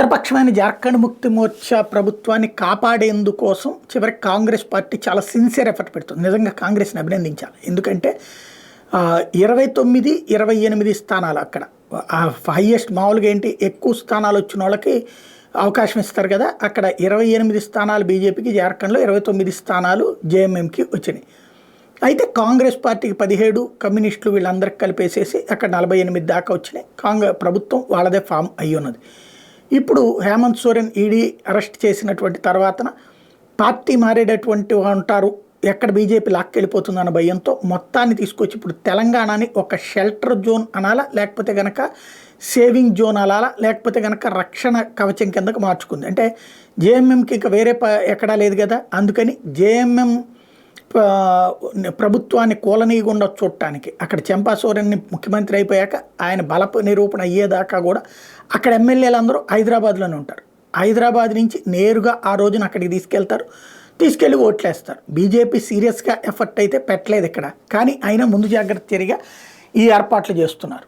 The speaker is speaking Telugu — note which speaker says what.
Speaker 1: మిత్రపక్షమైన జార్ఖండ్ ముక్తి మోర్చా ప్రభుత్వాన్ని కాపాడేందుకోసం చివరికి కాంగ్రెస్ పార్టీ చాలా సిన్సియర్ ఎఫర్ట్ పెడుతుంది. నిజంగా కాంగ్రెస్ని అభినందించాలి. ఎందుకంటే 29, 28 స్థానాలు అక్కడ హైయెస్ట్. మామూలుగా ఏంటి, ఎక్కువ స్థానాలు వచ్చిన వాళ్ళకి అవకాశం ఇస్తారు కదా. అక్కడ 28 స్థానాలు బీజేపీకి, జార్ఖండ్లో 29 స్థానాలు జేఎంఎంకి వచ్చినాయి. అయితే కాంగ్రెస్ పార్టీకి 17, కమ్యూనిస్టులు వీళ్ళందరికీ కలిపేసేసి అక్కడ 48 దాకా వచ్చినాయి. ప్రభుత్వం వాళ్ళదే ఫామ్ అయ్యి ఉన్నది. ఇప్పుడు హేమంత్ సోరెన్ ఈడీ అరెస్ట్ చేసినటువంటి తర్వాతన పార్టీ మారేటటువంటి ఉంటారు, ఎక్కడ బీజేపీ లాక్కెళ్ళిపోతుందన్న భయంతో మొత్తాన్ని తీసుకొచ్చి ఇప్పుడు తెలంగాణని ఒక షెల్టర్ జోన్ అనాలా, లేకపోతే కనుక సేవింగ్ జోన్ అనాలా, లేకపోతే కనుక రక్షణ కవచం కిందకు మార్చుకుంది. అంటే జేఎంఎంకి ఇక వేరే ఎక్కడా లేదు కదా. అందుకని జేఎంఎం ప్రభుత్వాన్ని కూలనీయకుండా చూడటానికి అక్కడ చంపా సోరెన్ని ముఖ్యమంత్రి అయిపోయాక ఆయన బలపు నిరూపణ అయ్యేదాకా కూడా అక్కడ ఎమ్మెల్యేలు అందరూ హైదరాబాద్లోనే ఉంటారు. హైదరాబాద్ నుంచి నేరుగా ఆ రోజున అక్కడికి తీసుకెళ్ళి ఓట్లేస్తారు. బీజేపీ సీరియస్గా ఎఫర్ట్ అయితే పెట్టలేదు ఇక్కడ, కానీ అయినా ముందు జాగ్రత్త చర్యగా ఈ ఏర్పాట్లు చేస్తున్నారు.